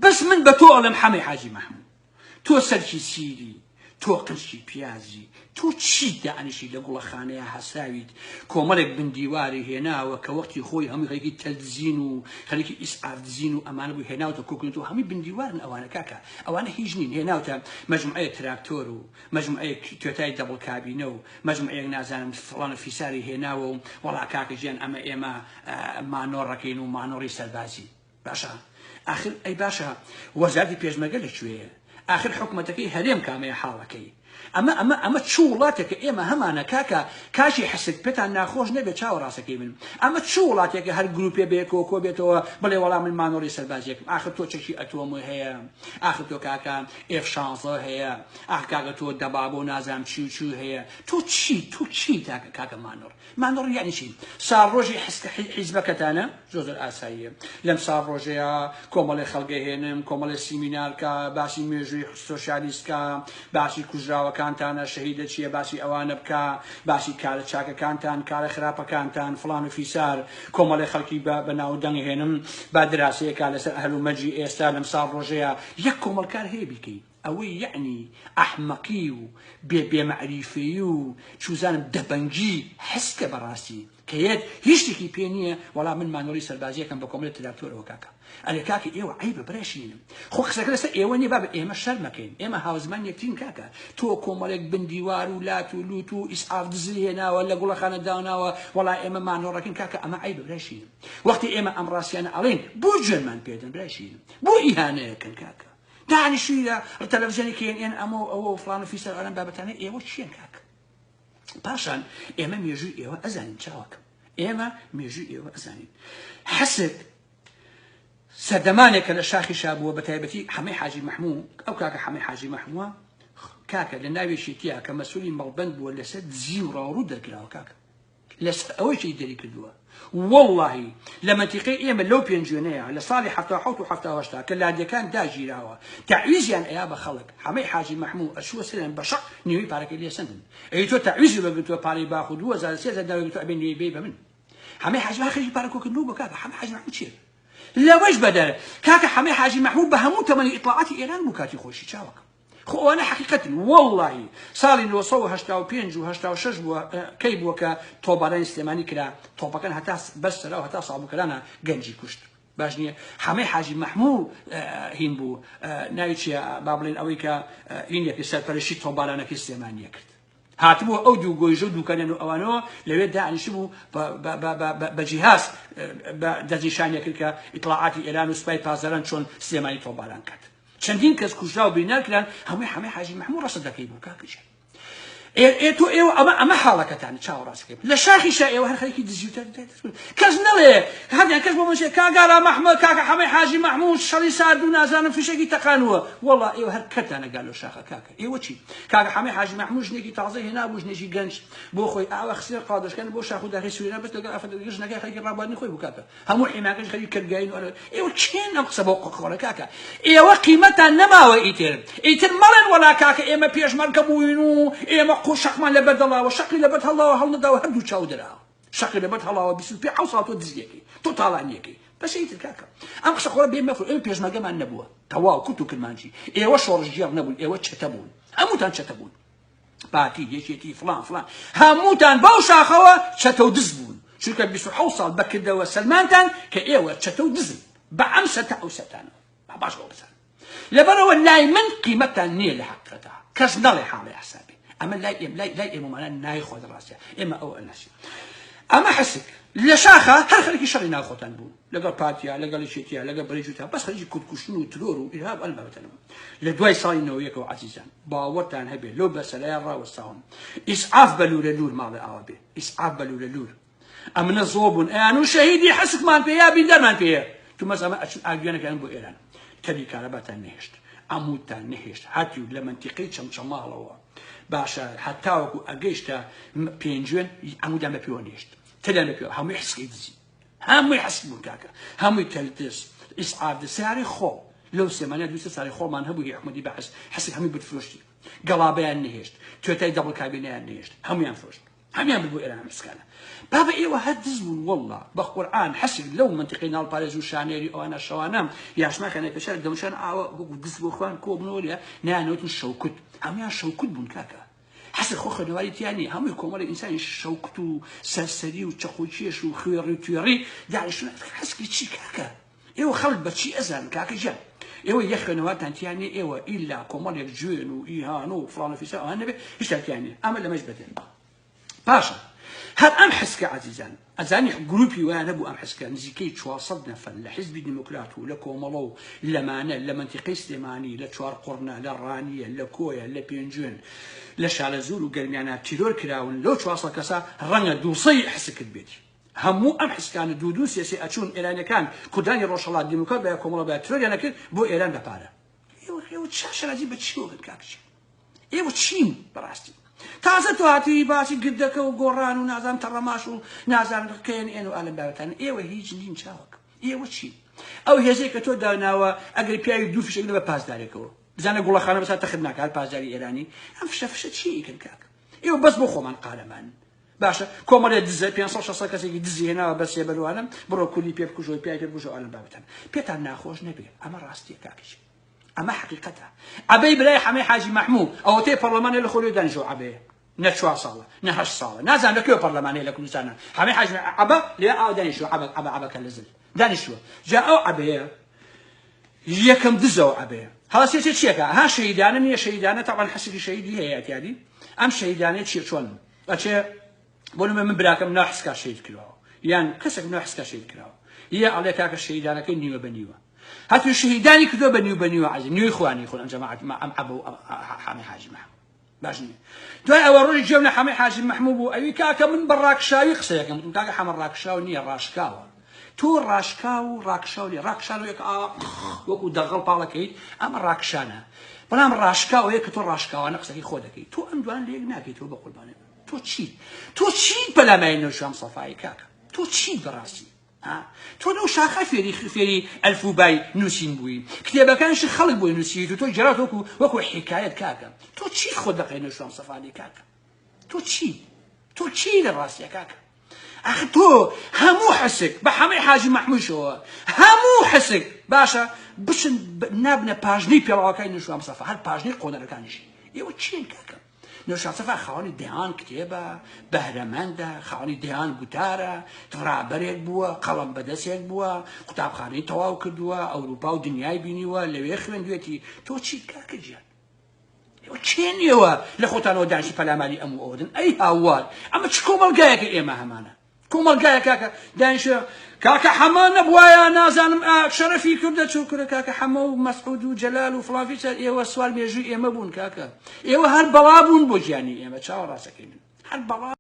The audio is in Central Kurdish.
بس من بتو علم حمي حاجي محمود تو سرشي سيري تو قنشي بيازي تو چی دانشی لقول خانه حساوید کومالک بن دیواری هنا و كوقتی خوی همی خیلی تلزینو خیلی اسعاف زینو امان بو هنا و تو کوکنتو همی بن دیوارن اوانه کاکا اوانه هیجنین هنا و تا مجموعه تراکتورو مجموعه توتای دبل کابینو مجموعه نازانم فلان فیساری هنا و ولا کاکا جان اما ما نورکین و ما نوری سربازی باشا آخر ای باشا وزارتی پیشمرگه شویه آخر حکومتك هريم كامي حالكي اما تشولاتك اما همانا كاشي حسك بيتا ناخوش نبي تشاو راسك من اما تشولاتك هر جروبي بيكو كو بيتو بلي ولا من مانوري سربازيك اخر تو تشي اتومو هي اخر تو كاكا اف شانسو هي اخر كاكا تو دبابو نازم تشو هي تو تشي كاكا مانور يعني شي صار روجي حزبك تانا جزء الاساسيه لم صار روجي كومال خلقي هنم كومال سيمينار كا باشي ميجي سوشياليست كا باشي كوجراو كانتان شهيدة شيء باشي أوان بكا باشي كارة شاكا كانتان كارة خرابة كانتان فلان وفيسار كومالي خلقي بناو دنگ هنم بعد راسي كالة أهلو مجي إستالم صار رجيا يكوم الكار هي بكي أوي يعني أحمقيو بمعرفيو شو زانم دبنجي حسك براسي كياد هيشتكي بينيه ولا من مانوري سربازية كان بكوملة تدكتور وكاكا أنا كاكا إيوه عيب براشين خو خسك لسه إيواني باب إيما شرمكين إيما هاوزمان يكتين كاكا تو كومالك بن ديوار ولا تو لوتو إسعاف دزينا ولا قول خانة دانا ولا إيما مانوركين كاكا أما عيب براشين وقت إيما أمراسيانا علين بو جرمان بيدن براشين بو إهانة كان كاكا دعني شوية التلفزيون كين إن أمو فلان في سر أنا بابتاني إيوه شين كاكا باشان إيما ميجو إيوه أزانين شاوك إيما ميجو إيوه أزانين حسب سردمانك للشاخي شابوه بتايبتي حمي حاجي محمود أو كاكا حمي حاجي محمود كاكا لناوي شيتيا كمسؤولين مغبند ولا سد زيورا ورود كلاو كاكا لس أول شيء يدري كدوا والله لما تقي إيما لو بينجونيا لصالح حتى حوت وحتى وشتا كلا دي كان داجي راوا تعويز يعني إيابا خلق حمي حاجي محمود أشوى سلم بشق نيوي بارك اللي سندن أي تو تعويز بقتوا باري باخذ وزاد سياسة داوي بتوع بين بيبا من حمي حاجي ما خرج باركو كنوبه كاكا حمي حاجي محمود شير لا وش بدل كاكا حمي حاجي محمود بهموت من اطلاعات ايران مكاتي خوشي تشاوك خو انا حقيقه والله صار لي وصو هشتاو بينجو هشتاو شجبو كيبو كا توبارين سليماني كلا توبا كان حتى بس لو حتى صابو كلانا جنجي كشت باشني حمي حاجي محمود هينبو نايتشي بابلين اويكا هين يك سربرشي توبارانا كسليماني يكت هاتبو او دو جوجو دو كانوا اوانو لو داعني شبو بجهاز دزنشان يكلك اطلاعات ايران وسباي بازران شون سليماني توباران كات چندین کس کجراو بینار کردن همه حاجی محمود رصد دکی بود کاکیش تو اما حالك تاني تشاو راسك لشاخي شاي وهر خليك دزيوت كاز نلي هذا كاز بو مشي كاغا محمود كاكا حمي حاجي محمود شري ساردو نازان في شيء تقانوا والله ايوه هر كتانا قالوا شاخه كاكا ايوه شي كاكا حمي حاجي محمود جنيكي تعزي هنا بو جنيجي جنش بو خوي اوا خسير قادش كان بو شاخو داخل سوينا بس لقى افد جنكا خليك راباني خوي بو كاكا همو حماكش خليك كرجاين ايوه تشين اقصى بو خورا كاكا ايوه قيمتها نما وايتر مالن ولا كاكا ايما بيش مركبوينو ايما قوشق ما لبد الله وشقي لبد الله وهل نداو هدو تشاودرا شقي لبد الله وبيسو بي حوصات ودزيكي تو طالعنيكي بس ايت الكاكا ام خشق بي مفر ام بيش ما جمع النبوه تواو كنتو كلمانجي ايوا شورجير نبول ايوا تشتبون اموتان تشتبون باتي يشيتي فلان هموتان باوشا خوا تشتو دزبون شركه بيسو حوصال بكدا وسلمانتان كايوا تشتو دزن بعمسه او ستان ما باش بس لبرو والله من قيمتها نيل حقتها كسنا لي حالي حسابي اما لا معناه نايخذ راسي اما او الناس اما حسك لشاخه هل خليك شغل ناخذ تنبو لقى باتيا لقى لشيتيا لقى بريجوتا بس خليك كشنو تلورو ارهاب قلبه تنم لدواي صاينو يكو عزيزان باورتان هبه لو بس لا يرى والصوم اسعاف بلور مال عربي اسعاف بلور امن صوب انو شهيدي حسك مان فيها بيدر مان فيها ثم مثلا اجينا كان بو ايران تبي كهرباء نهشت عمود نهشت هاتيو لما انتقيت شمال الله باشا حتى وكو اجيشتا بينجون عمود ما بيونيشت تلا ما بيو هم يحس يدزي هم يحس بكاكا هم يتلتس اسعاد سعر خو لو سمانه دوسه سعر خو من هبو يحمدي بحس حس هم بتفروشتي قلابه نهشت توتاي دبل كابينه نهشت هم ينفروش هەمیان ببوو ئێران مسکانە بابە ئێوە هەر دز بوون وەڵڵا بە قورئان حەسێک لەو منتیقەی ناڵپارێز و شانێری ئەوانە شەوانەم یاشماکانە پێشار دەمشان ئاوە وەکو دز بۆ خوان کۆ بنەوە لێ نایانەوتن شەوکوت هەمویان شەوکوت بوون کاکە حەسێک خۆ خوێنەواریتیانی هەمووی کۆمەڵی ئینسانی شەوکت و سەرسەری و چەقوچێش و خوێڕی و توێڕی داعشون حەسکی چی کاکە ئێوە خەڵک بەچی ئەزانن کاکە جان ئێوە یەک خوێنەواتانتیانی ئێوە ئیلا کۆمەڵێک جوێن و ئیهان و فڵانە فیسا ئەوان نەبێ هیچ تانتیانی ئەمە لەمەش بەدەن باشە هەر ئەم حسکە عزیزان ئەزانی گروپی وایە نەبوو ئەم حسکە نزیکەی 400 نەفەر لە حیزبی دیموکرات و لە کۆمەڵە و لەمانە لە منتیقەی سلێمانی لە چوار قوڕنە لە ڕانیە لە کۆیە لە پێنجوێن لە شالەزور و گەرمیانە تیرۆر کراون لەو 400 کەسە ڕەنگە دووسەی حسکت بێتی هەموو ئەم حسکانە دوو سیاسی ئەچوون ئێرانیەکان کوردانی ڕۆژهەڵات دیموکرات بە کۆمەڵە بە تیرۆریان نەکرد بۆ ئێران بەپارە ئێوە چاشەراجی بە چی وەگن کاکچی ئێوە چین بەڕاستی تازە تو هاتی باسی گردەکە و گۆڕان و نازان تەڕەماش و نازان کێن ئێن و ئالم بابەتان ئێوە هیچ نین چاوک ئێوە چی ئەو هێزەی کە تۆ داناوە ئەگەر پیاوی دوو فشێک بە پاسدارێکەوە بزانە گوڵەخانە بەسات تەخت ناکات پاسداری ئێرانی ئەم فشە چی ئیکن کاک ئێوە بەس بۆ خۆمان قارەمان باشە کۆمەڵێ دزە 500 کەسێکی دزی هێناوە بەسێ بەروانم بڕۆ کولی پێ بکوژەوە پیاوی پێ بکوژەوە ئالم بابەتان پێتان ناخۆش نەبێ ئەمە ڕاستیە کاکیش ئەمە حقیقەتە عەبەی برای حەمەی حاجی مەحموود ئەوە تێ پەرلەمانێ لە خۆلێ دانیشتووە عەبەیە نە 4 ساڵە نە 8 ساڵە نازانم لەکوێ پەرلەمانەیە لە کوردستانە حەمەی حاجی عەبە لێ ئاو دانیشتووە عەبەکە لە زل دانیشتووە جا ئەو عەبەیە یەکەم دزەوە عەبەیە هەڵاسێتێ چیەکە ها شەهیدانە نییە شەهیدانە تاوان حەسیری شەهیدی هەیە یادی ئەم شەهیدانەیە چیە چۆن ئەچێ بۆ نمە من براکەم ناو حسکا شەهید کراوە یان کەسێک ناو حسکا شەهید کراوە یە ئەڵێ کاکە شەهیدانەکەی نیوە بە نیوە هاتووی شەهیدانی کردووە بە نیوە عەزیز نیوەی خوانی خۆن ئەم جەماعەت ئەم عەبە و حەمەی حاجی مەحموود باش نییە دوای ئەوە ڕۆژی جێم لە حەمەی حاجی مەحموود بوو ئەوی کاکە من بە ڕاکشاوی قسەیەکەم وتم کاکە حەمە ڕاکشاو نییە ڕاشکاوە تۆ ڕاشکا و ڕاکشاو لێ ڕاکشانەوە یەک وەکو دەغڵ پاڵەکەیت ئەمە ڕاکشانە بەڵام ڕاشکاوەیە کە تۆ ڕاشکاوانە قسەکەی خۆ دەکەیت تۆ ئەم دوان لێک ناکەیتەوە بە قوربانێ تۆ چیت بەلامای نەوشام سەفای کاکە تۆ چیت بەڕاستی تۆ لەو شاخە فێری ئەلفوبای نووسین بووی کتێبەکانشی خەڵک بۆی نووسیت و تۆ جەرات وەکو حکایەت کاکە تۆ چی خۆ دەقەی نەوشام سەفای کاکە تۆ چی لە ڕاستیە کاکە ئەخ تۆ هەموو حسک بە حەمەی حاجی مەحموودشەوە هەموو حسک باشە بچن نابنە پاژنەی پێڵاوەکانی نەوشام سەفا هەر پاژنەی قۆنەرەکانیشی ئێوە چین کاکە نەوشام سەفا خاوەنی دەیان کتێبە بەهرەمەندە خاوەنی دەیان گوتارە ڕابەرێک بووە قەڵەم بەدەستێک بووە قوتابخانەی تەواو کردووە ئەوروپا و دنیای بینیوە لەوێ خوێندوێتی تۆ چیت کاکە گیان ئێوە چێنیەوە لە خۆتانەوە دانشی پەلاماری ئەم و ئەوەدن ئەی هاوار ئەمە چ کۆمەڵگایەکە ئێمە هەمانە کۆمەڵگایە کاکە دانیشە کاکە حەمە نەبوایە نازانم شەرەفی کوردە چوو کورە کاکە حەمە و مەسعود و جەلال و فڵان ئێوە سوال مێژووی ئێمە بوون کاکە ئێوە هەر بەڵا بوون بۆ گیانی ئێمە چاوەڕاستەکەی من هەر بەڵا